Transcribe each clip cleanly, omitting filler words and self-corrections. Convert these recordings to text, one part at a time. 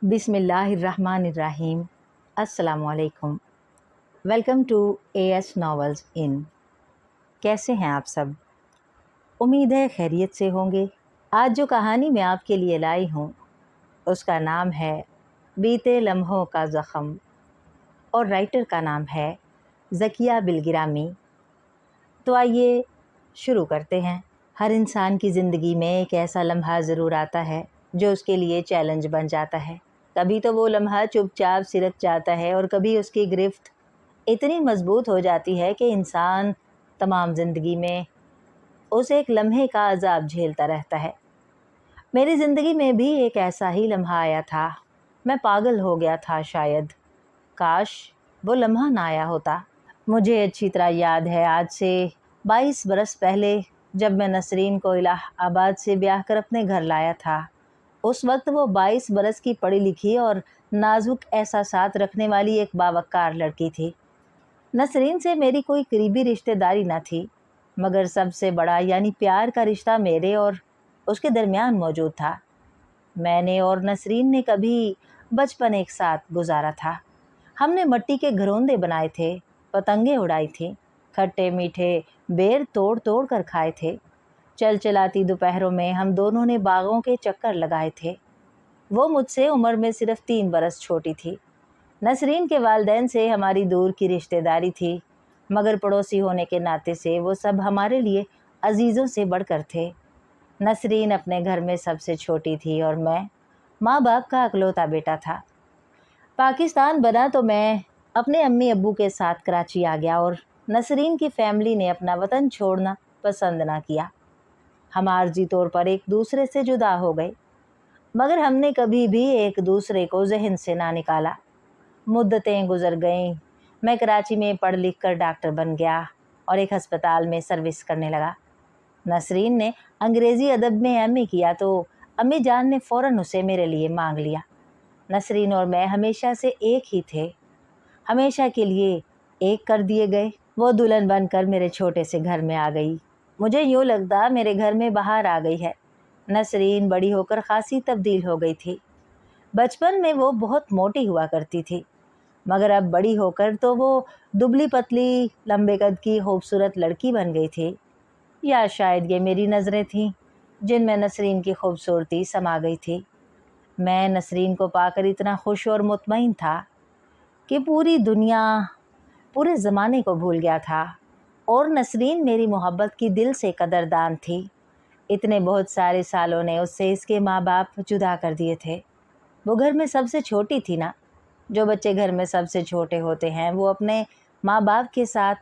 बिस्मिल्लाहिर्रहमानिर्रहीम। अस्सलामु अलैकुम। वेलकम टू एएस नॉवेल्स इन। कैसे हैं आप सब? उम्मीद है खैरियत से होंगे। आज जो कहानी मैं आपके लिए लाई हूँ उसका नाम है बीते लम्हों का ज़ख़म और राइटर का नाम है ज़किया बिलगिरामी। तो आइए शुरू करते हैं। हर इंसान की ज़िंदगी में एक ऐसा लम्हा ज़रूर आता है जो उसके लिए चैलेंज बन जाता है। कभी तो वो लम्हा चुपचाप सिरक जाता है और कभी उसकी गिरफ्त इतनी मजबूत हो जाती है कि इंसान तमाम ज़िंदगी में उस एक लम्हे का अजाब झेलता रहता है। मेरी ज़िंदगी में भी एक ऐसा ही लम्हा आया था। मैं पागल हो गया था शायद। काश वो लम्हा ना आया होता। मुझे अच्छी तरह याद है, आज से 22 बरस पहले जब मैं नसरीन को इलाहाबाद से ब्याह कर अपने घर लाया था। उस वक्त वो 22 बरस की पढ़ी लिखी और नाजुक एहसासात रखने वाली एक बावकार लड़की थी। नसरीन से मेरी कोई करीबी रिश्तेदारी न थी, मगर सबसे बड़ा यानी प्यार का रिश्ता मेरे और उसके दरमियान मौजूद था। मैंने और नसरीन ने कभी बचपन एक साथ गुजारा था। हमने मिट्टी के घरोंदे बनाए थे, पतंगे उड़ाई थी, खट्टे मीठे बेर तोड़ तोड़ कर खाए थे। चल चलाती दोपहरों में हम दोनों ने बागों के चक्कर लगाए थे। वो मुझसे उम्र में सिर्फ 3 बरस छोटी थी। नसरीन के वालिदैन से हमारी दूर की रिश्तेदारी थी, मगर पड़ोसी होने के नाते से वो सब हमारे लिए अजीज़ों से बढ़कर थे। नसरीन अपने घर में सबसे छोटी थी और मैं माँ बाप का अकलौता बेटा था। पाकिस्तान बना तो मैं अपने अम्मी अब्बू के साथ कराची आ गया और नसरीन की फैमिली ने अपना वतन छोड़ना पसंद ना किया। हम आर्जी तौर पर एक दूसरे से जुदा हो गए, मगर हमने कभी भी एक दूसरे को जहन से ना निकाला। मुद्दतें गुजर गईं। मैं कराची में पढ़ लिख कर डॉक्टर बन गया और एक हस्पताल में सर्विस करने लगा। नसरीन ने अंग्रेज़ी अदब में एमए किया तो अम्मी जान ने फ़ौरन उसे मेरे लिए मांग लिया। नसरीन और मैं हमेशा से एक ही थे, हमेशा के लिए एक कर दिए गए। वो दुल्हन बनकर मेरे छोटे से घर में आ गई। मुझे यूँ लगता मेरे घर में बाहर आ गई है। नसरीन बड़ी होकर खासी तब्दील हो गई थी। बचपन में वो बहुत मोटी हुआ करती थी, मगर अब बड़ी होकर तो वो दुबली पतली लंबे कद की खूबसूरत लड़की बन गई थी। या शायद ये मेरी नज़रें थीं जिनमें नसरीन की खूबसूरती समा गई थी। मैं नसरीन को पाकर इतना खुश और मुतमईन था कि पूरी दुनिया, पूरे ज़माने को भूल गया था। और नसरीन मेरी मोहब्बत की दिल से कदरदान थी। इतने बहुत सारे सालों ने उससे इसके माँ बाप जुदा कर दिए थे। वो घर में सबसे छोटी थी ना। जो बच्चे घर में सबसे छोटे होते हैं वो अपने माँ बाप के साथ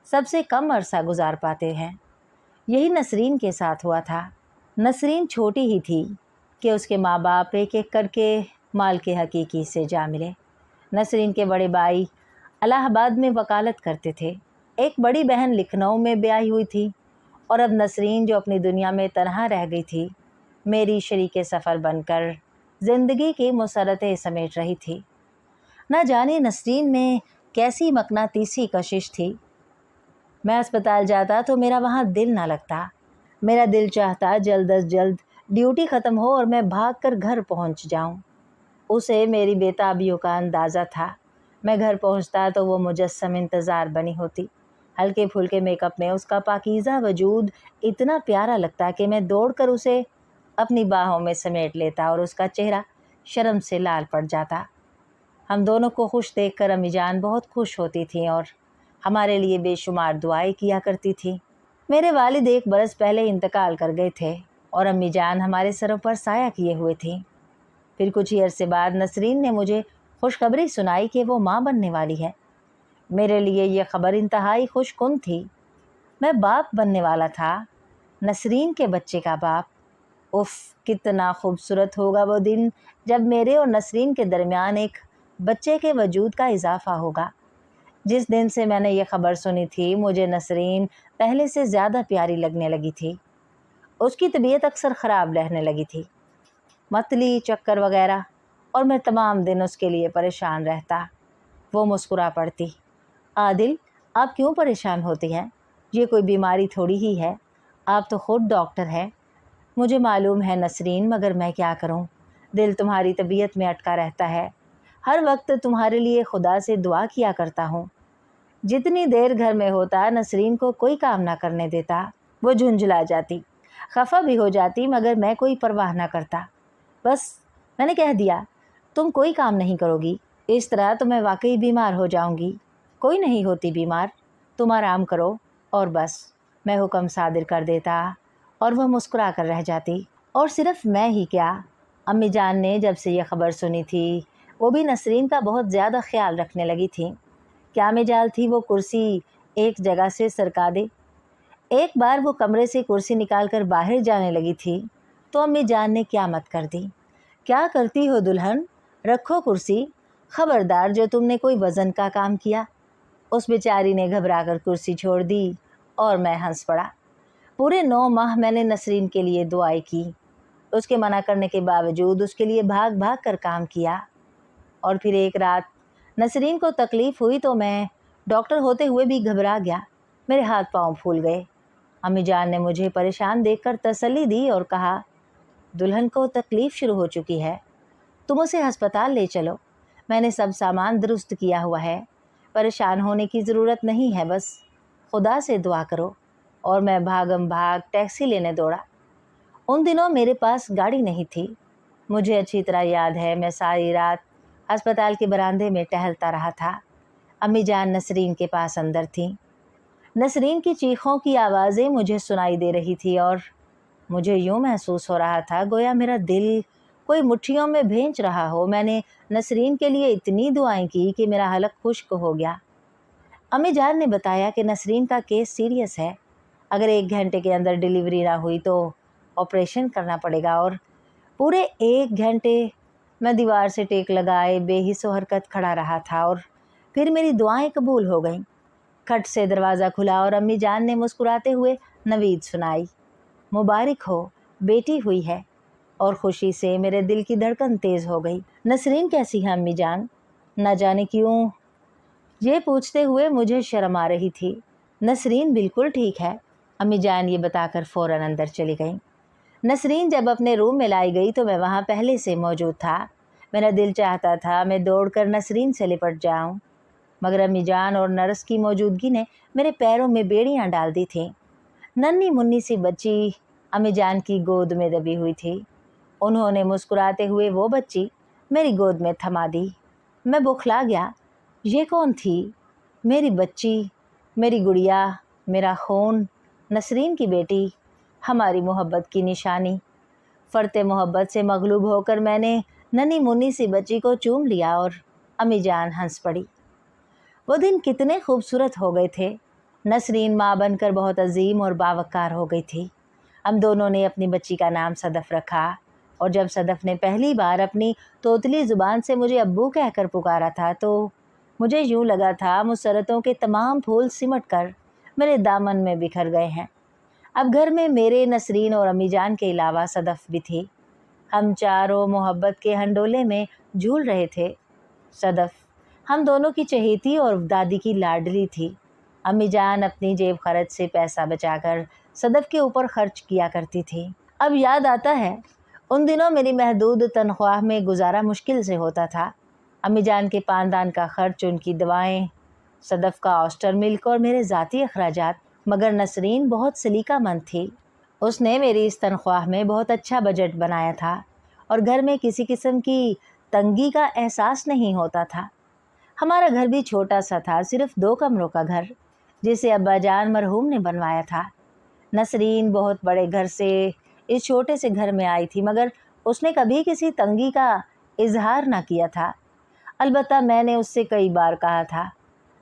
सबसे कम अरसा गुजार पाते हैं। यही नसरीन के साथ हुआ था। नसरीन छोटी ही थी कि उसके माँ बाप एक एक करके माल के हकीकी से जा मिले। नसरीन के बड़े भाई इलाहाबाद में वकालत करते थे। एक बड़ी बहन लखनऊ में ब्याही हुई थी और अब नसरीन जो अपनी दुनिया में तन्हा रह गई थी, मेरी शरीके सफ़र बनकर ज़िंदगी की मुसरतें समेट रही थी। न जाने नसरीन में कैसी मकनातीसी कशिश थी। मैं अस्पताल जाता तो मेरा वहाँ दिल ना लगता। मेरा दिल चाहता जल्द अज जल्द ड्यूटी ख़त्म हो और मैं भागकर घर पहुँच जाऊँ। उसे मेरी बेताबियों का अंदाज़ा था। मैं घर पहुँचता तो वो मुजस्सम इंतज़ार बनी होती। हल्के फुल्के मेकअप में उसका पाकीज़ा वजूद इतना प्यारा लगता कि मैं दौड़कर उसे अपनी बाहों में समेट लेता और उसका चेहरा शर्म से लाल पड़ जाता। हम दोनों को खुश देखकर अम्मी जान बहुत खुश होती थीं और हमारे लिए बेशुमार दुआएं किया करती थी। मेरे वालिद 1 बरस पहले इंतकाल कर गए थे और अम्मी जान हमारे सरों पर साया किए हुए थी। फिर कुछ ही अरसे बाद नसरीन ने मुझे खुशखबरी सुनाई कि वो माँ बनने वाली है। मेरे लिए ये खबर इंतहाई खुशकुन थी। मैं बाप बनने वाला था, नसरीन के बच्चे का बाप। उफ़, कितना खूबसूरत होगा वो दिन जब मेरे और नसरीन के दरमियान एक बच्चे के वजूद का इजाफ़ा होगा। जिस दिन से मैंने ये खबर सुनी थी, मुझे नसरीन पहले से ज़्यादा प्यारी लगने लगी थी। उसकी तबीयत अक्सर ख़राब रहने लगी थी, मतली, चक्कर वगैरह, और मैं तमाम दिन उसके लिए परेशान रहता। वो मुस्कुरा पड़ती। आदिल, आप क्यों परेशान होती हैं? ये कोई बीमारी थोड़ी ही है। आप तो ख़ुद डॉक्टर हैं। मुझे मालूम है नसरीन, मगर मैं क्या करूं? दिल तुम्हारी तबीयत में अटका रहता है। हर वक्त तुम्हारे लिए खुदा से दुआ किया करता हूँ। जितनी देर घर में होता नसरीन को कोई काम ना करने देता। वो झुंझला जाती, खफा भी हो जाती, मगर मैं कोई परवाह ना करता। बस मैंने कह दिया तुम कोई काम नहीं करोगी, इस तरह तो मैं वाकई बीमार हो जाऊंगी। कोई नहीं होती बीमार, तुम आराम करो। और बस मैं हुक्म सादिर कर देता और वह मुस्कुरा कर रह जाती। और सिर्फ मैं ही क्या, अम्मी जान ने जब से ये ख़बर सुनी थी वो भी नसरीन का बहुत ज़्यादा ख्याल रखने लगी थी। क्या मजाल थी वो कुर्सी एक जगह से सरका दे। एक बार वो कमरे से कुर्सी निकाल कर बाहर जाने लगी थी तो अम्मी जान ने क्या मत कर दी। क्या करती हो दुल्हन, रखो कुर्सी, ख़बरदार जो तुमने कोई वज़न का काम किया। उस बेचारी ने घबरा कर कुर्सी छोड़ दी और मैं हंस पड़ा। पूरे 9 माह मैंने नसरीन के लिए दुआएं की, उसके मना करने के बावजूद उसके लिए भाग भाग कर काम किया। और फिर एक रात नसरीन को तकलीफ़ हुई तो मैं डॉक्टर होते हुए भी घबरा गया। मेरे हाथ पांव फूल गए। अम्मी जान ने मुझे परेशान देखकर तसल्ली दी और कहा, दुल्हन को तकलीफ़ शुरू हो चुकी है, तुम उसे अस्पताल ले चलो। मैंने सब सामान दुरुस्त किया हुआ है, परेशान होने की ज़रूरत नहीं है, बस खुदा से दुआ करो। और मैं भागम भाग टैक्सी लेने दौड़ा। उन दिनों मेरे पास गाड़ी नहीं थी। मुझे अच्छी तरह याद है मैं सारी रात अस्पताल के बरामदे में टहलता रहा था। अम्मी जान नसरीन के पास अंदर थी। नसरीन की चीखों की आवाज़ें मुझे सुनाई दे रही थी और मुझे यूँ महसूस हो रहा था गोया मेरा दिल कोई मुट्ठियों में भींच रहा हो। मैंने नसरीन के लिए इतनी दुआएं की कि मेरा हलक खुश्क हो गया। अम्मी जान ने बताया कि नसरीन का केस सीरियस है, अगर 1 घंटे के अंदर डिलीवरी ना हुई तो ऑपरेशन करना पड़ेगा। और पूरे 1 घंटे मैं दीवार से टेक लगाए बेहिस्सो हरकत खड़ा रहा था और फिर मेरी दुआएं कबूल हो गईं। खट से दरवाज़ा खुला और अम्मी जान ने मुस्कुराते हुए नवीद सुनाई, मुबारक हो, बेटी हुई है। और खुशी से मेरे दिल की धड़कन तेज़ हो गई। नसरीन कैसी है अम्मी जान? न जाने क्यों ये पूछते हुए मुझे शर्म आ रही थी। नसरीन बिल्कुल ठीक है, अम्मी जान ये बताकर फ़ौरन अंदर चली गईं। नसरीन जब अपने रूम में लाई गई तो मैं वहाँ पहले से मौजूद था। मेरा दिल चाहता था मैं दौड़कर नसरीन से लिपट जाऊँ, मगर अम्मी जान और नर्स की मौजूदगी ने मेरे पैरों में बेड़ियाँ डाल दी थीं। नन्ही मुन्नी सी बच्ची अम्मी जान की गोद में दबी हुई थी। उन्होंने मुस्कुराते हुए वो बच्ची मेरी गोद में थमा दी। मैं बौखला गया। ये कौन थी? मेरी बच्ची, मेरी गुड़िया, मेरा खून, नसरीन की बेटी, हमारी मोहब्बत की निशानी। फ़र्ते मोहब्बत से मगलूब होकर मैंने नन्ही मुन्नी सी बच्ची को चूम लिया और अम्मी जान हंस पड़ी। वो दिन कितने खूबसूरत हो गए थे। नसरीन माँ बनकर बहुत अजीम और बावकार हो गई थी। हम दोनों ने अपनी बच्ची का नाम सदफ़ रखा और जब सदफ़ ने पहली बार अपनी तोतली ज़ुबान से मुझे अब्बू कहकर पुकारा था तो मुझे यूँ लगा था मुसरतों के तमाम फूल सिमट कर मेरे दामन में बिखर गए हैं। अब घर में मेरे, नसरीन और अम्मी जान के अलावा सदफ़ भी थी। हम चारों मोहब्बत के हंडोले में झूल रहे थे। सदफ़ हम दोनों की चहेती और दादी की लाडली थी। अम्मी जान अपनी जेब खर्च से पैसा बचाकर सदफ़ के ऊपर खर्च किया करती थी। अब याद आता है उन दिनों मेरी महदूद तनख्वाह में गुजारा मुश्किल से होता था। अम्मी जान के पानदान का खर्च, उनकी दवाएं, सदफ़ का ऑस्टर मिल्क और मेरे ज़ाती अखराजात। मगर नसरीन बहुत सलीकामंद थी। उसने मेरी इस तनख्वाह में बहुत अच्छा बजट बनाया था और घर में किसी किस्म की तंगी का एहसास नहीं होता था। हमारा घर भी छोटा सा था, सिर्फ 2 कमरों का घर, जिसे अब्बा जान मरहूम ने बनवाया था। नसरीन बहुत बड़े घर से इस छोटे से घर में आई थी, मगर उसने कभी किसी तंगी का इजहार ना किया था। अलबत्ता मैंने उससे कई बार कहा था,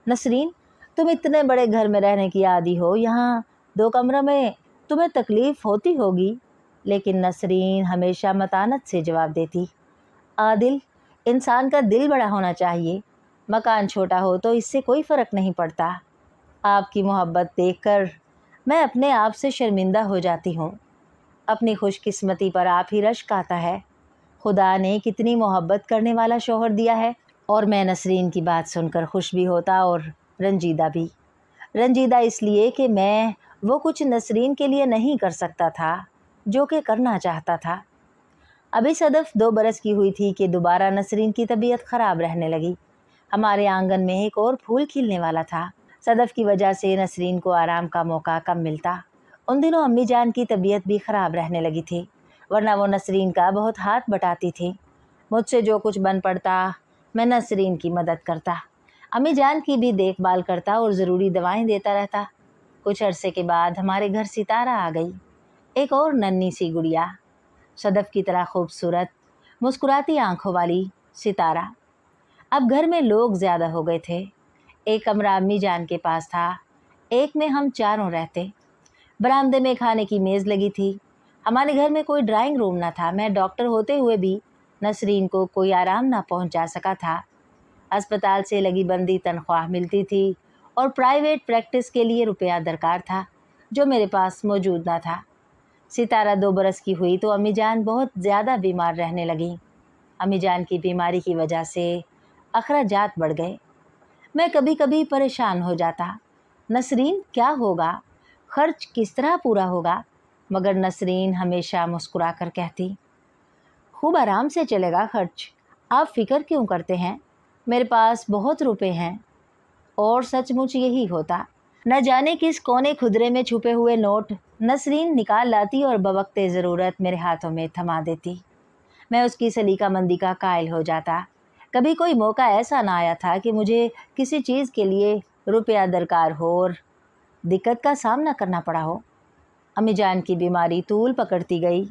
नसरीन तुम इतने बड़े घर में रहने की आदी हो, यहाँ 2 कमरों में तुम्हें तकलीफ़ होती होगी। लेकिन नसरीन हमेशा मतानत से जवाब देती, आदिल, इंसान का दिल बड़ा होना चाहिए, मकान छोटा हो तो इससे कोई फ़र्क नहीं पड़ता। आपकी मोहब्बत देखकर मैं अपने आप से शर्मिंदा हो जाती हूँ। अपनी खुशकिस्मती पर आप ही रश्क आता है। खुदा ने कितनी मोहब्बत करने वाला शौहर दिया है। और मैं नसरीन की बात सुनकर खुश भी होता और रंजीदा भी। रंजीदा इसलिए कि मैं वो कुछ नसरीन के लिए नहीं कर सकता था जो कि करना चाहता था। अभी सदफ 2 बरस की हुई थी कि दोबारा नसरीन की तबीयत ख़राब रहने लगी। हमारे आंगन में एक और फूल खिलने वाला था। सदफ की वजह से नसरीन को आराम का मौका कम मिलता। उन दिनों अम्मी जान की तबीयत भी ख़राब रहने लगी थी, वरना वो नसरीन का बहुत हाथ बटाती थी। मुझसे जो कुछ बन पड़ता मैं नसरीन की मदद करता, अम्मी जान की भी देखभाल करता और ज़रूरी दवाएं देता रहता। कुछ अरसे के बाद हमारे घर सितारा आ गई, एक और नन्ही सी गुड़िया, सदफ की तरह खूबसूरत, मुस्कुराती आंखों वाली सितारा। अब घर में लोग ज़्यादा हो गए थे। एक कमरा अम्मी जान के पास था, एक में हम चारों रहते। बरामदे में खाने की मेज़ लगी थी। हमारे घर में कोई ड्राइंग रूम ना था। मैं डॉक्टर होते हुए भी नसरीन को कोई आराम ना पहुंचा सका था। अस्पताल से लगी बंदी तनख्वाह मिलती थी और प्राइवेट प्रैक्टिस के लिए रुपया दरकार था, जो मेरे पास मौजूद ना था। सितारा 2 बरस की हुई तो अम्मी जान बहुत ज़्यादा बीमार रहने लगी। अम्मी जान की बीमारी की वजह से अखराजात बढ़ गए। मैं कभी कभी परेशान हो जाता, नसरीन क्या होगा, खर्च किस तरह पूरा होगा। मगर नसरीन हमेशा मुस्कुरा कर कहती, खूब आराम से चलेगा खर्च, आप फ़िक्र क्यों करते हैं, मेरे पास बहुत रुपए हैं। और सचमुच यही होता। न जाने किस कोने खुदरे में छुपे हुए नोट नसरीन निकाल लाती और बवक्ते ज़रूरत मेरे हाथों में थमा देती। मैं उसकी सलीकामंदी का कायल हो जाता। कभी कोई मौका ऐसा ना आया था कि मुझे किसी चीज़ के लिए रुपया दरकार हो और दिक्कत का सामना करना पड़ा हो। अम्मी जान की बीमारी तूल पकड़ती गई।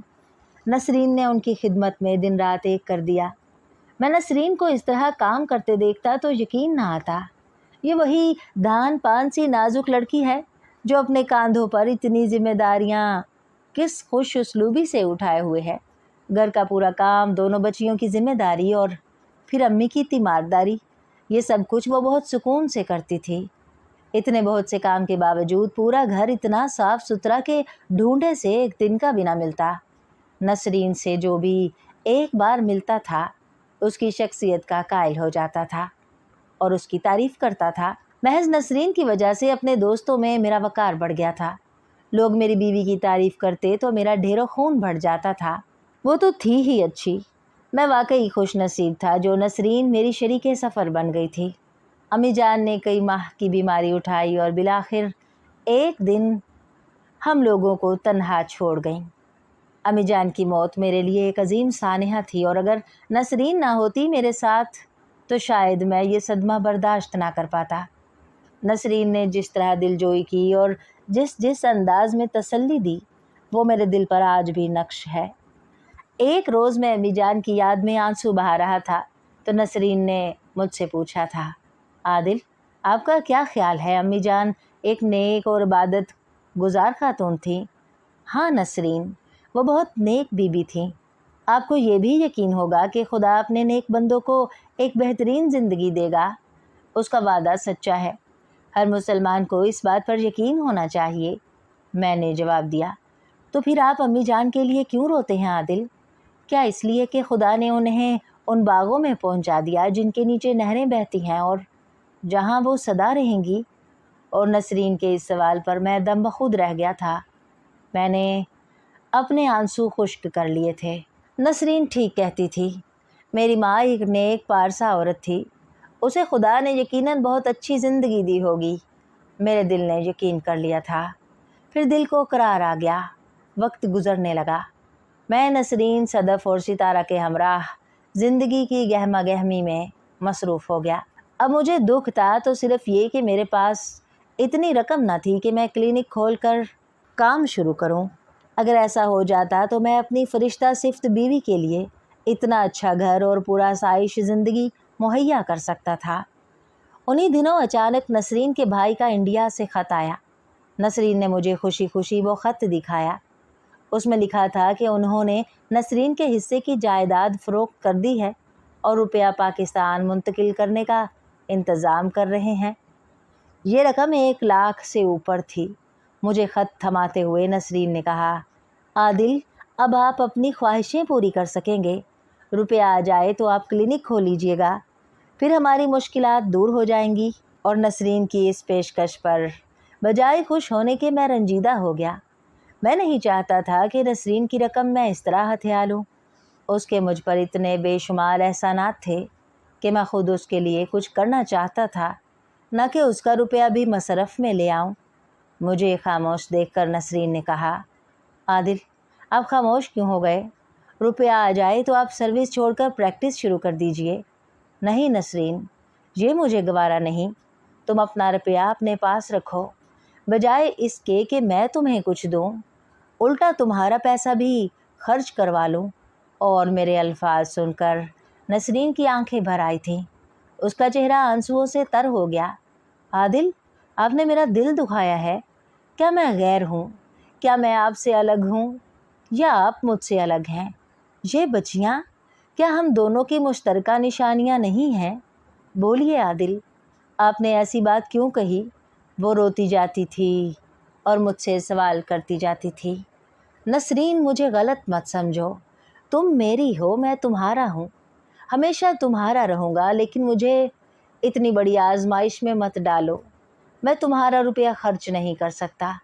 नसरीन ने उनकी खिदमत में दिन रात एक कर दिया। मैं नसरीन को इस तरह काम करते देखता तो यकीन ना आता। ये वही दान पान सी नाजुक लड़की है जो अपने कांधों पर इतनी जिम्मेदारियां किस खुश उसलूबी से उठाए हुए है। घर का पूरा काम, दोनों बच्चियों की जिम्मेदारी और फिर अम्मी की तीमारदारी, ये सब कुछ वो बहुत सुकून से करती थी। इतने बहुत से काम के बावजूद पूरा घर इतना साफ सुथरा के ढूंढे से एक दिन का भी ना मिलता। नसरीन से जो भी एक बार मिलता था उसकी शख्सियत का कायल हो जाता था और उसकी तारीफ़ करता था। महज नसरीन की वजह से अपने दोस्तों में मेरा वक़ार बढ़ गया था। लोग मेरी बीवी की तारीफ़ करते तो मेरा ढेरों खून बढ़ जाता था। वो तो थी ही अच्छी। मैं वाकई खुश नसीब था जो नसरीन मेरी शरीके सफ़र बन गई थी। अम्मी जान ने कई माह की बीमारी उठाई और बिलाखिर एक दिन हम लोगों को तन्हा छोड़ गईं। अम्मी जान की मौत मेरे लिए एक अजीम सानिया थी और अगर नसरीन ना होती मेरे साथ तो शायद मैं ये सदमा बर्दाश्त ना कर पाता। नसरीन ने जिस तरह दिलजोई की और जिस जिस अंदाज में तसल्ली दी वो मेरे दिल पर आज भी नक्श है। एक रोज़ मैं अम्मी जान की याद में आंसू बहा रहा था तो नसरीन ने मुझसे पूछा था, आदिल आपका क्या ख्याल है, अम्मी जान एक नेक और इबादत गुजार खातून थी। हाँ नसरीन, वो बहुत नेक बीबी थी। आपको ये भी यकीन होगा कि खुदा अपने नेक बंदों को एक बेहतरीन ज़िंदगी देगा। उसका वादा सच्चा है। हर मुसलमान को इस बात पर यकीन होना चाहिए। मैंने जवाब दिया, तो फिर आप अम्मी जान के लिए क्यों रोते हैं आदिल? क्या इसलिए कि खुदा ने उन्हें उन बागों में पहुंचा दिया जिनके नीचे नहरें बहती हैं और जहां वो सदा रहेंगी? और नसरीन के इस सवाल पर मैं दम बखुद रह गया था। मैंने अपने आंसू खुश्क कर लिए थे। नसरीन ठीक कहती थी। मेरी माँ एक नेक पारसा औरत थी। उसे खुदा ने यकीनन बहुत अच्छी ज़िंदगी दी होगी। मेरे दिल ने यकीन कर लिया था। फिर दिल को करार आ गया। वक्त गुजरने लगा। मैं नसरीन, सदफ और सितारा के हमराह ज़िंदगी की गहमा गहमी में मसरूफ़ हो गया। अब मुझे दुख था तो सिर्फ ये कि मेरे पास इतनी रकम न थी कि मैं क्लिनिक खोलकर काम शुरू करूं। अगर ऐसा हो जाता तो मैं अपनी फरिश्ता सिफ्त बीवी के लिए इतना अच्छा घर और पूरा साइश ज़िंदगी मुहैया कर सकता था। उन्हीं दिनों अचानक नसरीन के भाई का इंडिया से ख़त आया। नसरीन ने मुझे खुशी खुशी वो ख़त दिखाया। उसमें लिखा था कि उन्होंने नसरीन के हिस्से की जायदाद फ़रोख्त कर दी है और रुपया पाकिस्तान मुंतकिल करने का इंतज़ाम कर रहे हैं। ये रकम 1 लाख से ऊपर थी। मुझे ख़त थमाते हुए नसरीन ने कहा, आदिल अब आप अपनी ख्वाहिशें पूरी कर सकेंगे। रुपया आ जाए तो आप क्लिनिक खोल लीजिएगा, फिर हमारी मुश्किलात दूर हो जाएंगी। और नसरीन की इस पेशकश पर बजाय खुश होने के मैं रंजीदा हो गया। मैं नहीं चाहता था कि नसरीन की रकम मैं इस तरह हथिया लूँ। उसके मुझ पर इतने बेशुमार एहसानात थे कि मैं ख़ुद उसके लिए कुछ करना चाहता था, न कि उसका रुपया भी मसरफ़ में ले आऊं। मुझे खामोश देखकर नसरीन ने कहा, आदिल आप खामोश क्यों हो गए? रुपया आ जाए तो आप सर्विस छोड़कर प्रैक्टिस शुरू कर दीजिए। नहीं नसरीन, ये मुझे गवारा नहीं। तुम अपना रुपया अपने पास रखो, बजाय इसके कि मैं तुम्हें कुछ दूं। उल्टा तुम्हारा पैसा भी खर्च करवा लूं। और मेरे अल्फाज सुनकर नसरीन की आंखें भर आई थीं। उसका चेहरा आंसुओं से तर हो गया। आदिल, आपने मेरा दिल दुखाया है। क्या मैं गैर हूँ? क्या मैं आपसे अलग हूँ या आप मुझसे अलग हैं? ये बच्चियाँ, क्या हम दोनों की मुश्तरका निशानियाँ नहीं हैं? बोलिए आदिल, आपने ऐसी बात क्यों कही? वो रोती जाती थी और मुझसे सवाल करती जाती थी। नसरीन, मुझे गलत मत समझो। तुम मेरी हो, मैं तुम्हारा हूँ, हमेशा तुम्हारा रहूँगा, लेकिन मुझे इतनी बड़ी आजमाइश में मत डालो। मैं तुम्हारा रुपया खर्च नहीं कर सकता।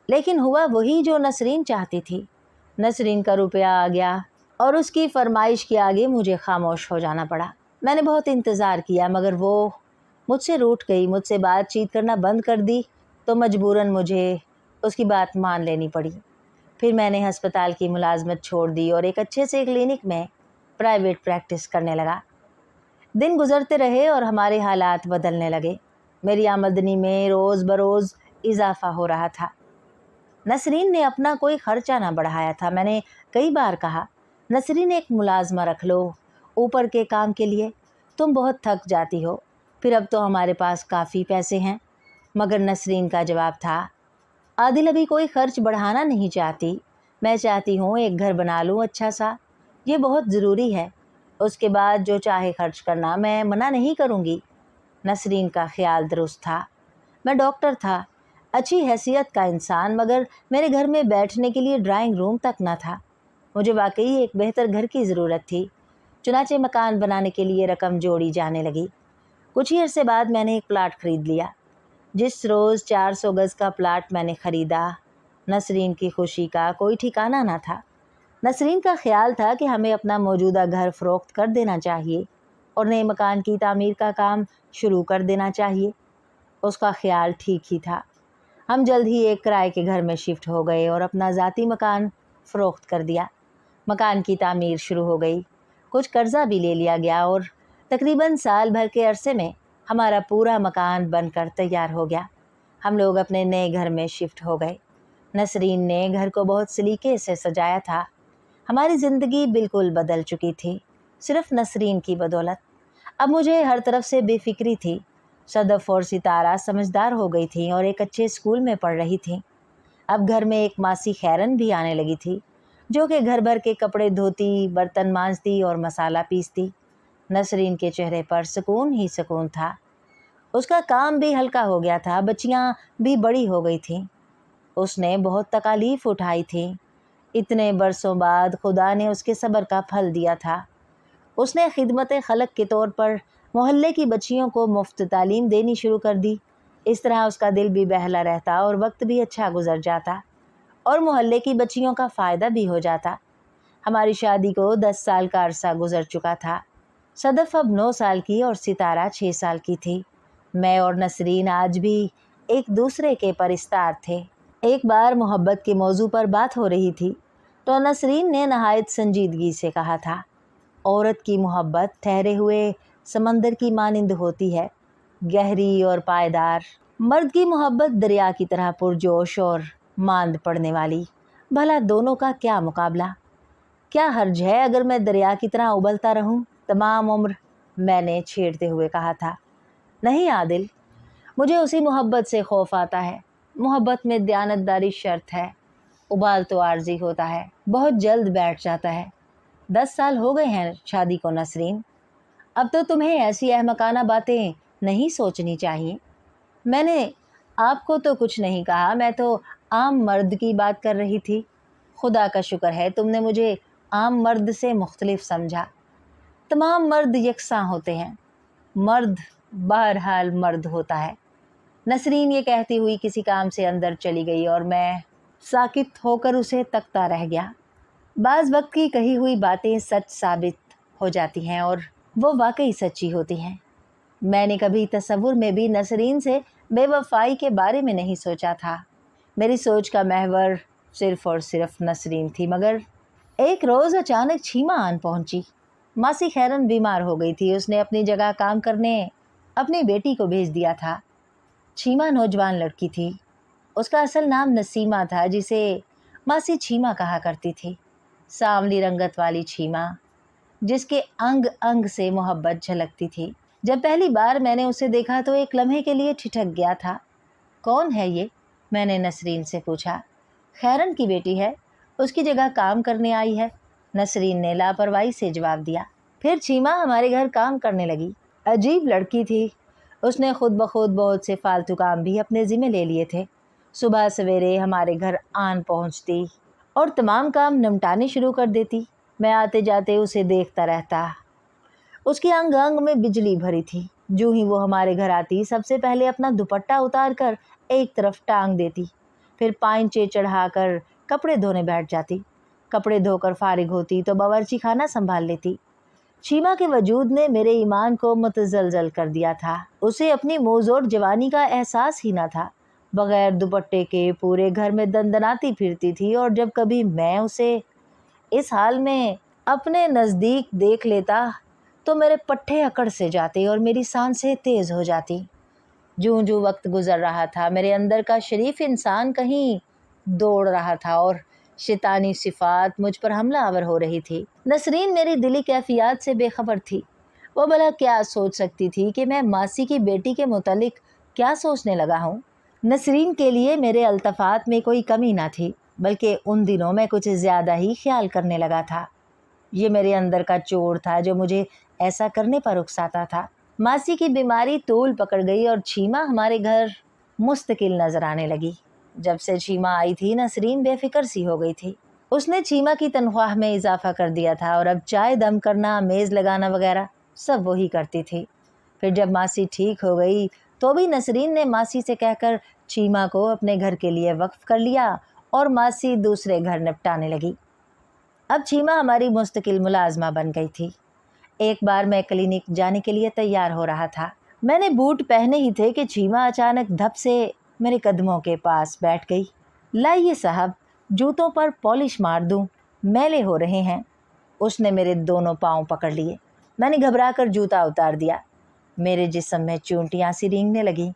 लेकिन हुआ वही जो नसरीन चाहती थी। नसरीन का रुपया आ गया और उसकी फरमाइश के आगे मुझे खामोश हो जाना पड़ा। मैंने बहुत इंतज़ार किया, मगर वो मुझसे रूठ गई, मुझसे बातचीत करना बंद कर दी, तो मजबूरन मुझे उसकी बात मान लेनी पड़ी। फिर मैंने हस्पताल की मुलाजमत छोड़ दी और एक अच्छे से क्लिनिक में प्राइवेट प्रैक्टिस करने लगा। दिन गुजरते रहे और हमारे हालात बदलने लगे। मेरी आमदनी में रोज़ बरोज़ इजाफ़ा हो रहा था। नसरीन ने अपना कोई ख़र्चा ना बढ़ाया था। मैंने कई बार कहा, नसरीन एक मुलाजमा रख लो ऊपर के काम के लिए, तुम बहुत थक जाती हो। फिर अब तो हमारे पास काफ़ी पैसे हैं। मगर नसरीन का जवाब था, आदिल अभी कोई ख़र्च बढ़ाना नहीं चाहती। मैं चाहती हूँ एक घर बना लूँ अच्छा सा, ये बहुत ज़रूरी है। उसके बाद जो चाहे खर्च करना, मैं मना नहीं करूँगी। नसरीन का ख्याल दुरुस्त था। मैं डॉक्टर था, अच्छी हैसियत का इंसान, मगर मेरे घर में बैठने के लिए ड्राइंग रूम तक न था। मुझे वाकई एक बेहतर घर की ज़रूरत थी। चुनाचे मकान बनाने के लिए रकम जोड़ी जाने लगी। कुछ ही अरसे बाद मैंने एक प्लाट ख़रीद लिया। जिस रोज़ 400 गज़ का प्लाट मैंने ख़रीदा, नसरीन की खुशी का कोई ठिकाना न था। नसरीन का ख्याल था कि हमें अपना मौजूदा घर फ़रोख्त कर देना चाहिए और नए मकान की तामीर का काम शुरू कर देना चाहिए। उसका ख्याल ठीक ही था। हम जल्द ही एक किराए के घर में शिफ्ट हो गए और अपना ज़ाती मकान फ़रोख्त कर दिया। मकान की तामीर शुरू हो गई, कुछ कर्ज़ा भी ले लिया गया और तकरीबन साल भर के अरसे में हमारा पूरा मकान बनकर तैयार हो गया। हम लोग अपने नए घर में शिफ्ट हो गए। नसरीन ने घर को बहुत सलीके से सजाया था। हमारी ज़िंदगी बिल्कुल बदल चुकी थी, सिर्फ़ नसरीन की बदौलत। अब मुझे हर तरफ से बेफिक्री थी। सदफ़ और सितारा समझदार हो गई थी और एक अच्छे स्कूल में पढ़ रही थी। अब घर में एक मासी खैरन भी आने लगी थी, जो कि घर भर के कपड़े धोती, बर्तन मांजती और मसाला पीसती। नसरीन के चेहरे पर सुकून ही सुकून था। उसका काम भी हल्का हो गया था, बच्चियाँ भी बड़ी हो गई थीं। उसने बहुत तकालीफ़ उठाई थी। इतने बरसों बाद खुदा ने उसके सब्र का फल दिया था। उसने खिदमत खलक के तौर पर मोहल्ले की बच्चियों को मुफ्त तालीम देनी शुरू कर दी। इस तरह उसका दिल भी बहला रहता और वक्त भी अच्छा गुजर जाता और मोहल्ले की बच्चियों का फ़ायदा भी हो जाता। हमारी शादी को 10 साल का अरसा गुजर चुका था। सदफ़ अब 9 साल की और सितारा 6 साल की थी। मैं और नसरीन आज भी एक दूसरे के परिस्तार थे। एक बार मोहब्बत के मौजू पर बात हो रही थी तो नसरीन ने नहायत संजीदगी से कहा था, औरत की मोहब्बत ठहरे हुए समंदर की मानिंद होती है, गहरी और पायदार। मर्द की मोहब्बत दरिया की तरह पुरजोश और मांद पड़ने वाली। भला दोनों का क्या मुकाबला? क्या हर्ज है अगर मैं दरिया की तरह उबलता रहूं तमाम उम्र? मैंने छेड़ते हुए कहा था। नहीं आदिल, मुझे उसी मोहब्बत से खौफ आता है। मोहब्बत में दयानतदारी शर्त है। उबाल तो आर्जी होता है, बहुत जल्द बैठ जाता है। 10 साल हो गए हैं शादी को नसरीन। अब तो तुम्हें ऐसी अहमकाना बातें नहीं सोचनी चाहिए। मैंने आपको तो कुछ नहीं कहा, मैं तो आम मर्द की बात कर रही थी। खुदा का शुक्र है तुमने मुझे आम मर्द से मुख्तलिफ समझा। तमाम मर्द यकसां होते हैं। मर्द बहरहाल मर्द होता है। नसरीन ये कहती हुई किसी काम से अंदर चली गई और मैं साकित होकर उसे तकता रह गया। बाज़ वक्त की कही हुई बातें सच साबित हो जाती हैं और वो वाकई सच्ची होती हैं। मैंने कभी तसव्वुर में भी नसरीन से बेवफाई के बारे में नहीं सोचा था। मेरी सोच का महवर सिर्फ और सिर्फ नसरीन थी। मगर एक रोज़ अचानक छीमा आन पहुंची। मासी खैरन बीमार हो गई थी। उसने अपनी जगह काम करने अपनी बेटी को भेज दिया था। छीमा नौजवान लड़की थी। उसका असल नाम नसीमा था, जिसे मासी छीमा कहा करती थी। सांवली रंगत वाली छीमा, जिसके अंग अंग से मोहब्बत झलकती थी। जब पहली बार मैंने उसे देखा तो एक लम्हे के लिए ठिठक गया था। कौन है ये? मैंने नसरीन से पूछा। खैरन की बेटी है, उसकी जगह काम करने आई है, नसरीन ने लापरवाही से जवाब दिया। फिर छीमा हमारे घर काम करने लगी। अजीब लड़की थी। उसने खुद ब खुद बहुत से फालतू काम भी अपने ज़िम्मे ले लिए थे। सुबह सवेरे हमारे घर आन पहुंचती और तमाम काम निपटाने शुरू कर देती। मैं आते जाते उसे देखता रहता। उसकी अंग अंग में बिजली भरी थी। जो ही वो हमारे घर आती, सबसे पहले अपना दुपट्टा उतार कर एक तरफ टांग देती, फिर पाइंचे चढ़ाकर कपड़े धोने बैठ जाती। कपड़े धोकर फारिग होती तो बावर्ची खाना संभाल लेती। छीमा के वजूद ने मेरे ईमान को मुतज़लज़ल कर दिया था। उसे अपनी मोज़ोर जवानी का एहसास ही न था। बगैर दुपट्टे के पूरे घर में दंदनाती फिरती थी और जब कभी मैं उसे इस हाल में अपने नज़दीक देख लेता तो मेरे पट्टे अकड़ से जाते और मेरी सांसें तेज़ हो जाती। जूं जूं वक्त गुजर रहा था, मेरे अंदर का शरीफ इंसान कहीं दौड़ रहा था और शैतानी सिफात मुझ पर हमला आवर हो रही थी। नसरीन मेरी दिली कैफियत से बेखबर थी। वो भला क्या सोच सकती थी कि मैं मासी की बेटी के मुतालिक क्या सोचने लगा हूँ। नसरीन के लिए मेरे अल्तफ़ात में कोई कमी ना थी, बल्कि उन दिनों में कुछ ज़्यादा ही ख्याल करने लगा था। ये मेरे अंदर का चोर था जो मुझे ऐसा करने पर उकसाता था। मासी की बीमारी तूल पकड़ गई और छीमा हमारे घर मुस्तकिल नजर आने लगी। जब से छीमा आई थी, नसरीन बेफिक्र सी हो गई थी। उसने छीमा की तनख्वाह में इजाफा कर दिया था और अब चाय दम करना, मेज़ लगाना वगैरह सब वही करती थी। फिर जब मासी ठीक हो गई तो भी नसरीन ने मासी से कहकर छीमा को अपने घर के लिए वक्फ कर लिया और मासी दूसरे घर निपटाने लगी। अब छीमा हमारी मुस्तकिल मुलाजमा बन गई थी। एक बार मैं क्लिनिक जाने के लिए तैयार हो रहा था। मैंने बूट पहने ही थे कि छीमा अचानक धप से मेरे कदमों के पास बैठ गई। लाइए साहब, जूतों पर पॉलिश मार दूं, मैले हो रहे हैं। उसने मेरे दोनों पाँव पकड़ लिए। मैंने घबराकर जूता उतार दिया। मेरे जिस्म में चूंटियाँ सी रेंगने लगीं,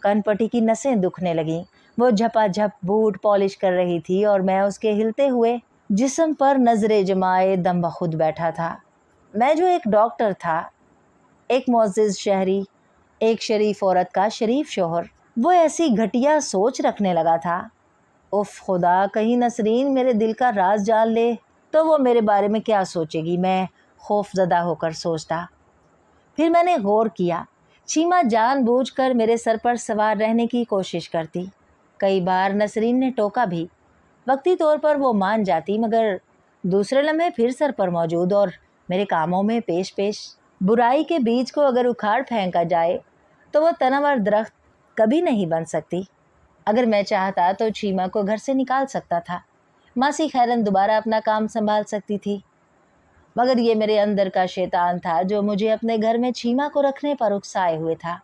कनपटी की नसें दुखने लगीं। वो झपाझप बूट पॉलिश कर रही थी और मैं उसके हिलते हुए जिस्म पर नजरें जमाए दम बखुद बैठा था। मैं जो एक डॉक्टर था, एक मुअज़्ज़िज़ शहरी, एक शरीफ औरत का शरीफ शोहर, वो ऐसी घटिया सोच रखने लगा था। उफ खुदा, कहीं नसरीन मेरे दिल का राज जान ले तो वो मेरे बारे में क्या सोचेगी, मैं खौफज़दा होकर सोचता। फिर मैंने गौर किया, छीमा जानबूझकर मेरे सर पर सवार रहने की कोशिश करती। कई बार नसरीन ने टोका भी। वक्ती तौर पर वो मान जाती, मगर दूसरे लम्हे फिर सर पर मौजूद और मेरे कामों में पेश पेश। बुराई के बीज को अगर उखाड़ फेंका जाए तो वो तनावर दरख्त कभी नहीं बन सकती। अगर मैं चाहता तो छीमा को घर से निकाल सकता था। मासी खैरन दोबारा अपना काम संभाल सकती थी। मगर ये मेरे अंदर का शैतान था जो मुझे अपने घर में छीमा को रखने पर उकसाए हुए था।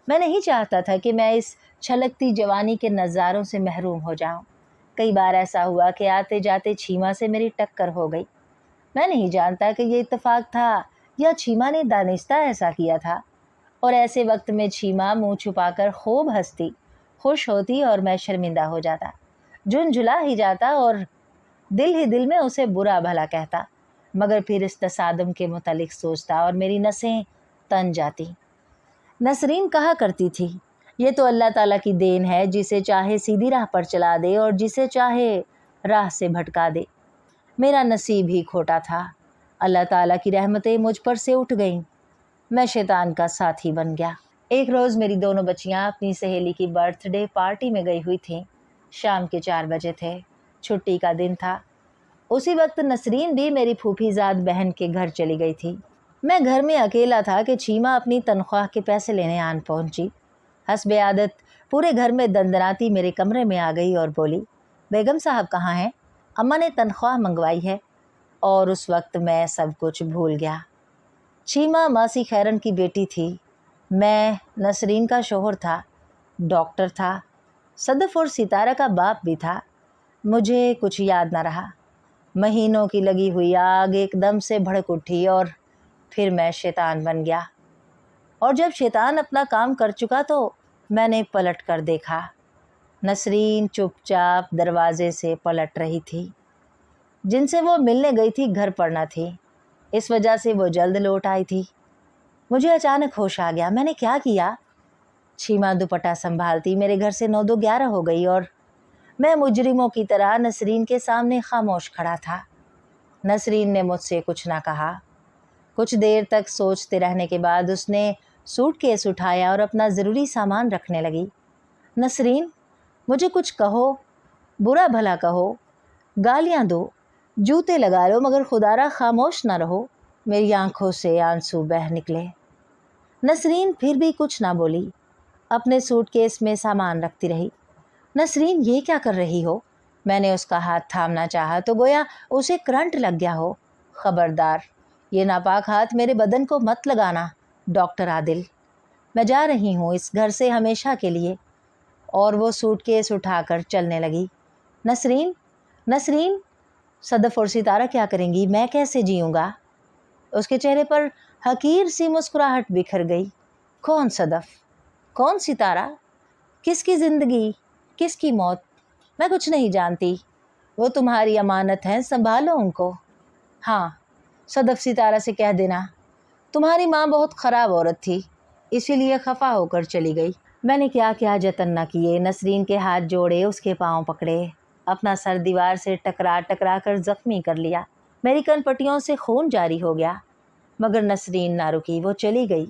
मैं नहीं चाहता था कि मैं इस छलकती जवानी के नज़ारों से महरूम हो जाऊं। कई बार ऐसा हुआ कि आते जाते छीमा से मेरी टक्कर हो गई। मैं नहीं जानता कि ये इत्तेफाक था या छीमा ने दानिस्ता ऐसा किया था। और ऐसे वक्त में छीमा मुंह छुपाकर खूब हंसती, खुश होती और मैं शर्मिंदा हो जाता, झुंझुला ही जाता और दिल ही दिल में उसे बुरा भला कहता। मगर फिर इस तसादुम के मुतालिक सोचता और मेरी नसें तन जाती। नसरीन कहा करती थी, ये तो अल्लाह ताला की देन है, जिसे चाहे सीधी राह पर चला दे और जिसे चाहे राह से भटका दे। मेरा नसीब ही खोटा था। अल्लाह ताला की रहमतें मुझ पर से उठ गईं। मैं शैतान का साथी बन गया। एक रोज़ मेरी दोनों बच्चियां अपनी सहेली की बर्थडे पार्टी में गई हुई थीं। शाम के 4 बजे थे, छुट्टी का दिन था। उसी वक्त नसरीन भी मेरी फूफीजाद बहन के घर चली गई थी। मैं घर में अकेला था कि छीमा अपनी तनख्वाह के पैसे लेने आन पहुंची। हस्बे आदत पूरे घर में दंदनाती मेरे कमरे में आ गई और बोली, बेगम साहब कहाँ हैं? अम्मा ने तनख्वाह मंगवाई है। और उस वक्त मैं सब कुछ भूल गया। छीमा मासी खैरन की बेटी थी। मैं नसरीन का शोहर था, डॉक्टर था, सदफ़ और सितारा का बाप भी था। मुझे कुछ याद न रहा। महीनों की लगी हुई आग एकदम से भड़क उठी और फिर मैं शैतान बन गया। और जब शैतान अपना काम कर चुका तो मैंने पलट कर देखा। नसरीन चुपचाप दरवाजे से पलट रही थी। जिनसे वो मिलने गई थी घर पर न थी, इस वजह से वो जल्द लौट आई थी। मुझे अचानक होश आ गया। मैंने क्या किया? छीमा दुपट्टा संभालती मेरे घर से 9-11 हो गई और मैं मुजरिमों की तरह नसरीन के सामने खामोश खड़ा था। नसरीन ने मुझसे कुछ ना कहा। कुछ देर तक सोचते रहने के बाद उसने सूटकेस उठाया और अपना ज़रूरी सामान रखने लगी। नसरीन, मुझे कुछ कहो, बुरा भला कहो, गालियाँ दो, जूते लगा लो, मगर खुदारा खामोश ना रहो। मेरी आंखों से आंसू बह निकले। नसरीन फिर भी कुछ ना बोली, अपने सूटकेस में सामान रखती रही। नसरीन, ये क्या कर रही हो? मैंने उसका हाथ थामना चाहा तो गोया उसे करंट लग गया हो। खबरदार, ये नापाक हाथ मेरे बदन को मत लगाना डॉक्टर आदिल। मैं जा रही हूँ इस घर से हमेशा के लिए। और वो सूटकेस उठाकर चलने लगी। नसरीन, नसरीन, सदफ़ और सितारा क्या करेंगी? मैं कैसे जीऊँगा? उसके चेहरे पर हकीर सी मुस्कुराहट बिखर गई। कौन सदफ़? कौन सितारा? किसकी ज़िंदगी, किसकी मौत? मैं कुछ नहीं जानती। वो तुम्हारी अमानत हैं, संभालो उनको। हाँ, सदफ़ सितारा से कह देना तुम्हारी माँ बहुत ख़राब औरत थी, इसीलिए खफा होकर चली गई। मैंने क्या क्या जतन न किए। नसरीन के हाथ जोड़े, उसके पाँव पकड़े, अपना सर दीवार से टकरा टकरा कर ज़ख्मी कर लिया। मेरी कनपट्टियों से खून जारी हो गया, मगर नसरीन ना रुकी, वो चली गई।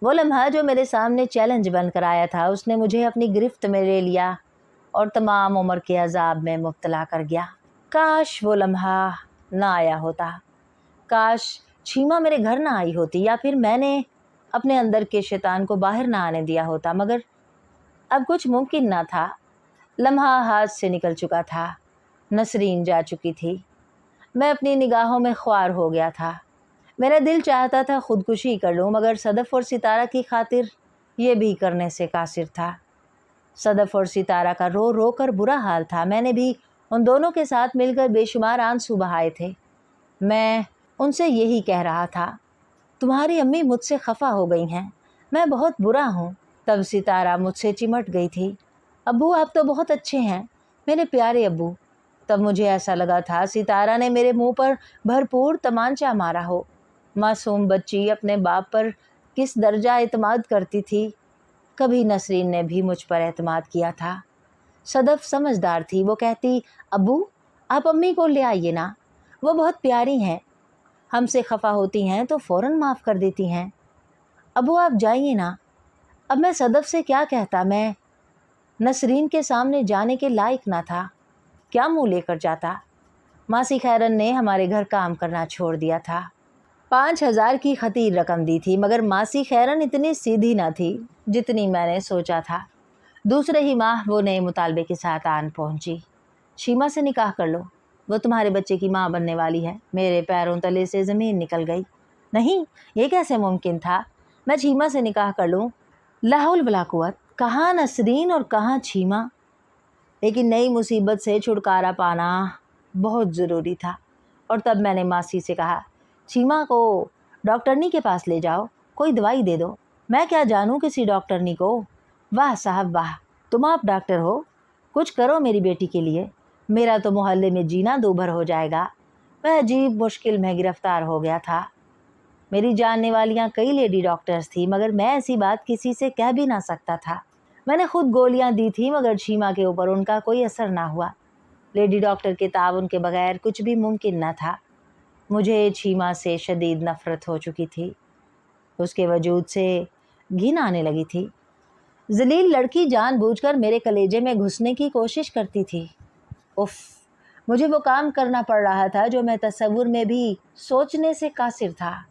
वो लम्हा जो मेरे सामने चैलेंज बनकर आया था, उसने मुझे अपनी गिरफ्त में ले लिया और तमाम उम्र के अजाब में मुब्तला कर गया। काश वो लम्हा ना आया होता। काश छीमा मेरे घर ना आई होती, या फिर मैंने अपने अंदर के शैतान को बाहर ना आने दिया होता। मगर अब कुछ मुमकिन ना था। लम्हा हाथ से निकल चुका था। नसरीन जा चुकी थी। मैं अपनी निगाहों में ख्वार हो गया था। मेरा दिल चाहता था खुदकुशी कर लूँ, मगर सदफ़ और सितारा की खातिर ये भी करने से कासिर था। सदफ़ और सितारा का रो रो कर बुरा हाल था। मैंने भी उन दोनों के साथ मिलकर बेशुमार आंसू बहाए थे। मैं उनसे यही कह रहा था, तुम्हारी अम्मी मुझसे खफा हो गई हैं, मैं बहुत बुरा हूँ। तब सितारा मुझसे चिमट गई थी। अब्बू, आप तो बहुत अच्छे हैं, मेरे प्यारे अब्बू। तब मुझे ऐसा लगा था सितारा ने मेरे मुंह पर भरपूर तमांचा मारा हो। मासूम बच्ची अपने बाप पर किस दर्जा एतमाद करती थी। कभी नसरीन ने भी मुझ पर एतमाद किया था। सदफ़ समझदार थी। वो कहती, अब्बू आप अम्मी को ले आइए ना, वो बहुत प्यारी हैं, हमसे खफा होती हैं तो फ़ौरन माफ़ कर देती हैं। अब्बू आप जाइए ना। अब मैं सदफ़ से क्या कहता? मैं नसरीन के सामने जाने के लायक ना था। क्या मुँह लेकर जाता? मासी खैरन ने हमारे घर काम करना छोड़ दिया था। 5,000 की खतीर रकम दी थी, मगर मासी खैरन इतनी सीधी ना थी जितनी मैंने सोचा था। दूसरे ही माह वो नए मुतालबे के साथ आन पहुंची। शीमा से निकाह कर लो, वो तुम्हारे बच्चे की माँ बनने वाली है। मेरे पैरों तले से ज़मीन निकल गई। नहीं, ये कैसे मुमकिन था? मैं छीमा से निकाह कर लूँ? ला हौल वला कुव्वत। कहाँ नसरीन और कहाँ छीमा। लेकिन नई मुसीबत से छुटकारा पाना बहुत ज़रूरी था। और तब मैंने मासी से कहा, छीमा को डॉक्टरनी के पास ले जाओ, कोई दवाई दे दो। मैं क्या जानूँ किसी डॉक्टरनी को। वाह साहब वाह, तुम आप डॉक्टर हो, कुछ करो मेरी बेटी के लिए। मेरा तो मोहल्ले में जीना दूभर हो जाएगा। मैं अजीब मुश्किल में गिरफ्तार हो गया था। मेरी जानने वालियाँ कई लेडी डॉक्टर्स थी, मगर मैं ऐसी बात किसी से कह भी ना सकता था। मैंने खुद गोलियाँ दी थी, मगर छीमा के ऊपर उनका कोई असर ना हुआ। लेडी डॉक्टर के ताउन के बगैर कुछ भी मुमकिन न था। मुझे छीमा से शदीद नफ़रत हो चुकी थी। उसके वजूद से घिन आने लगी थी। जलील लड़की जानबूझकर मेरे कलेजे में घुसने की कोशिश करती थी। उफ़, मुझे वो काम करना पड़ रहा था जो मैं तसव्वुर में भी सोचने से कासिर था।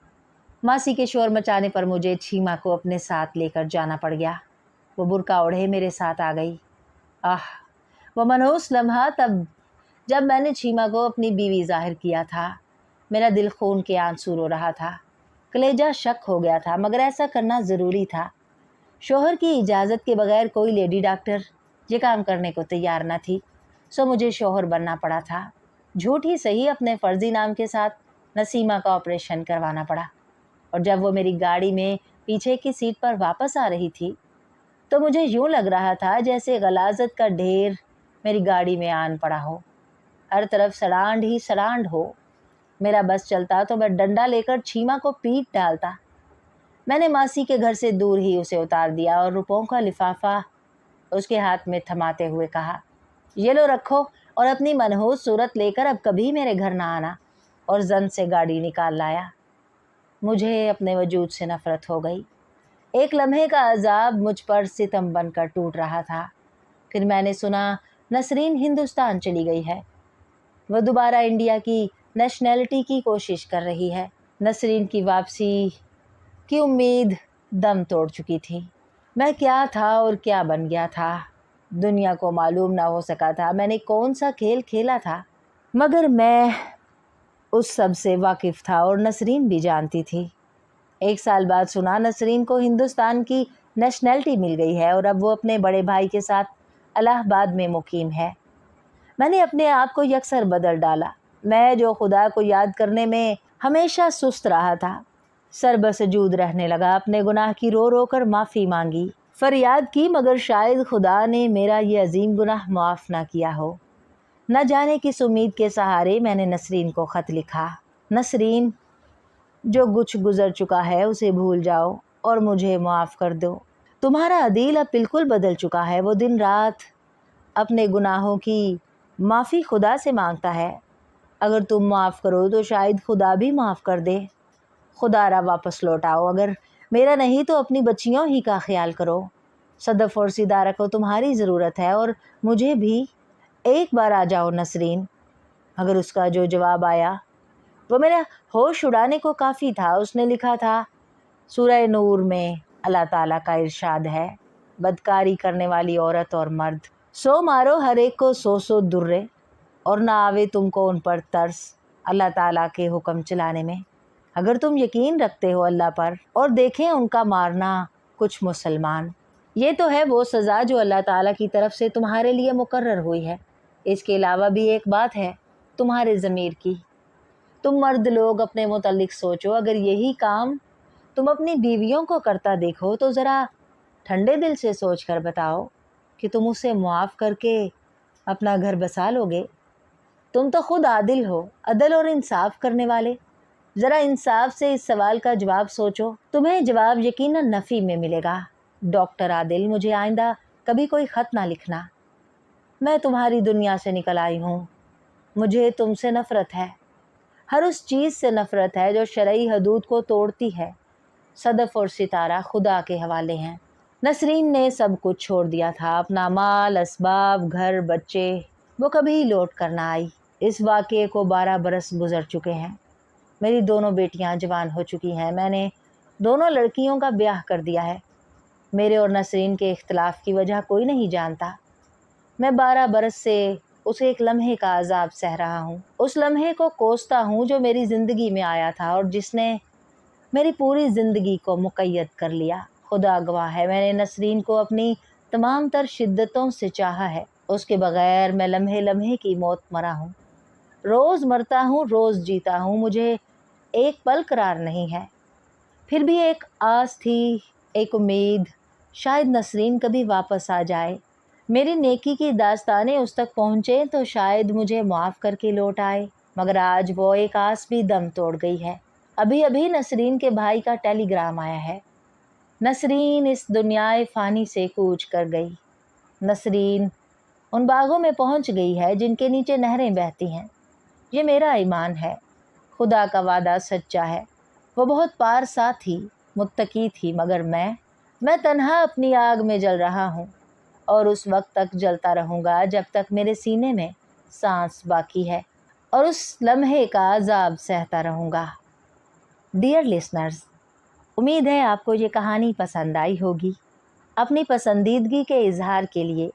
मासी के शोर मचाने पर मुझे छीमा को अपने साथ लेकर जाना पड़ गया। वो बुर्का ओढ़े मेरे साथ आ गई। आह, वो मनहूस लम्हा तब जब मैंने छीमा को अपनी बीवी जाहिर किया था, मेरा दिल खून के आंसू रो रहा था। कलेजा शक हो गया था, मगर ऐसा करना ज़रूरी था। शोहर की इजाज़त के बगैर कोई लेडी डॉक्टर ये काम करने को तैयार न थी, सो मुझे शोहर बनना पड़ा था। झूठ ही सही, अपने फ़र्जी नाम के साथ नसीमा का ऑपरेशन करवाना पड़ा। और जब वो मेरी गाड़ी में पीछे की सीट पर वापस आ रही थी, तो मुझे यूँ लग रहा था जैसे गलाज़त का ढेर मेरी गाड़ी में आन पड़ा हो। हर तरफ सड़ांड ही सड़ांड हो। मेरा बस चलता तो मैं डंडा लेकर छीमा को पीट डालता। मैंने मासी के घर से दूर ही उसे उतार दिया और रुपयों का लिफाफा उसके हाथ में थमाते हुए कहा, ये लो रखो और अपनी मनहूस सूरत लेकर अब कभी मेरे घर ना आना। और जन से गाड़ी निकाल लाया। मुझे अपने वजूद से नफ़रत हो गई। एक लम्हे का अजाब मुझ पर सितम बनकर टूट रहा था। फिर मैंने सुना नसरीन हिंदुस्तान चली गई है। वह दोबारा इंडिया की नेशनैलिटी की कोशिश कर रही है। नसरीन की वापसी की उम्मीद दम तोड़ चुकी थी। मैं क्या था और क्या बन गया था, दुनिया को मालूम ना हो सका था। मैंने कौन सा खेल खेला था, मगर मैं उस सब से वाकिफ़ था और नसरीन भी जानती थी। 1 साल बाद सुना नसरीन को हिंदुस्तान की नेशनैलिटी मिल गई है और अब वो अपने बड़े भाई के साथ इलाहाबाद में मुकीम है। मैंने अपने आप को यकसर बदल डाला। मैं जो खुदा को याद करने में हमेशा सुस्त रहा था, सरबसजूद रहने लगा। अपने गुनाह की रो रो कर माफ़ी मांगी, फरियाद की, मगर शायद खुदा ने मेरा ये अजीम गुनाह माफ़ ना किया हो। न जाने किस उम्मीद के सहारे मैंने नसरीन को ख़त लिखा, नसरीन, जो कुछ गुज़र चुका है उसे भूल जाओ और मुझे माफ़ कर दो। तुम्हारा अदील अब बिल्कुल बदल चुका है। वो दिन रात अपने गुनाहों की माफ़ी खुदा से मांगता है। अगर तुम माफ़ करो तो शायद खुदा भी माफ़ कर दे। खुदारा वापस लौट आओ, अगर मेरा नहीं तो अपनी बच्चियों ही का ख्याल करो। सदफ़ और सिदारा को तुम्हारी ज़रूरत है और मुझे भी। एक बार आ जाओ नसरीन। अगर उसका जो जवाब आया वो मेरा होश उड़ाने को काफ़ी था। उसने लिखा था, सूरह नूर में अल्लाह ताला का इरशाद है, बदकारी करने वाली औरत और मर्द सो मारो हर एक को 100 दुर्रे, और ना आवे तुमको उन पर तरस अल्लाह ताला के हुक्म चलाने में। अगर तुम यकीन रखते हो अल्लाह पर और देखें उनका मारना कुछ मुसलमान, ये तो है वो सज़ा जो अल्लाह ताला की तरफ से तुम्हारे लिए मुकर्रर हुई है। इसके अलावा भी एक बात है तुम्हारे ज़मीर की। तुम मर्द लोग अपने मुतल्लिक सोचो। अगर यही काम तुम अपनी बीवियों को करता देखो तो ज़रा ठंडे दिल से सोच कर बताओ कि तुम उसे मुआफ़ करके अपना घर बसा लोगे। तुम तो खुद आदिल हो, अदल और इंसाफ करने वाले। ज़रा इंसाफ से इस सवाल का जवाब सोचो। तुम्हें जवाब यकीनन नफ़ी में मिलेगा। डॉक्टर आदिल, मुझे आइंदा कभी कोई ख़त ना लिखना। मैं तुम्हारी दुनिया से निकल आई हूँ। मुझे तुमसे नफ़रत है, हर उस चीज़ से नफ़रत है जो शरई हदूद को तोड़ती है। सदफ़ और सितारा खुदा के हवाले हैं। नसरीन ने सब कुछ छोड़ दिया था, अपना माल, असबाब, घर, बच्चे। वो कभी लौट कर ना आई। इस वाक़े को 12 बरस गुज़र चुके हैं। मेरी दोनों बेटियां जवान हो चुकी हैं। मैंने दोनों लड़कियों का ब्याह कर दिया है। मेरे और नसरीन के इख्तिलाफ़ की वजह कोई नहीं जानता। मैं 12 बरस से उस एक लम्हे का अजाब सह रहा हूँ। उस लम्हे को कोसता हूँ जो मेरी ज़िंदगी में आया था और जिसने मेरी पूरी ज़िंदगी को मुक़य्यद कर लिया। खुदा गवाह है, मैंने नसरीन को अपनी तमाम तर शिद्दतों से चाहा है। उसके बग़ैर मैं लम्हे लम्हे की मौत मरा हूँ। रोज़ मरता हूँ, रोज़ जीता हूँ। मुझे एक पल करार नहीं है। फिर भी एक आस थी, एक उम्मीद, शायद नसरीन कभी वापस आ जाए। मेरी नेकी की दास्तानें उस तक पहुँचे तो शायद मुझे माफ़ करके लौट आए। मगर आज वो एक आस भी दम तोड़ गई है। अभी अभी नसरीन के भाई का टेलीग्राम आया है। नसरीन इस दुनियाए फ़ानी से कूच कर गई। नसरीन उन बागों में पहुँच गई है जिनके नीचे नहरें बहती हैं। ये मेरा ईमान है। खुदा का वादा सच्चा है। वो बहुत पारसा थी, मुत्तकी थी, मगर मैं तन्हा अपनी आग में जल रहा हूँ और उस वक्त तक जलता रहूँगा जब तक मेरे सीने में सांस बाकी है और उस लम्हे का अजाब सहता रहूँगा। डियर लिसनर्स, उम्मीद है आपको ये कहानी पसंद आई होगी। अपनी पसंदीदगी के इजहार के लिए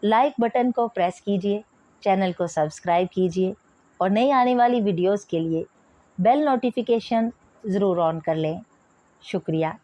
लाइक बटन को प्रेस कीजिए चैनल को सब्सक्राइब कीजिए और नई आने वाली वीडियोस के लिए बेल नोटिफिकेशन ज़रूर ऑन कर लें। शुक्रिया।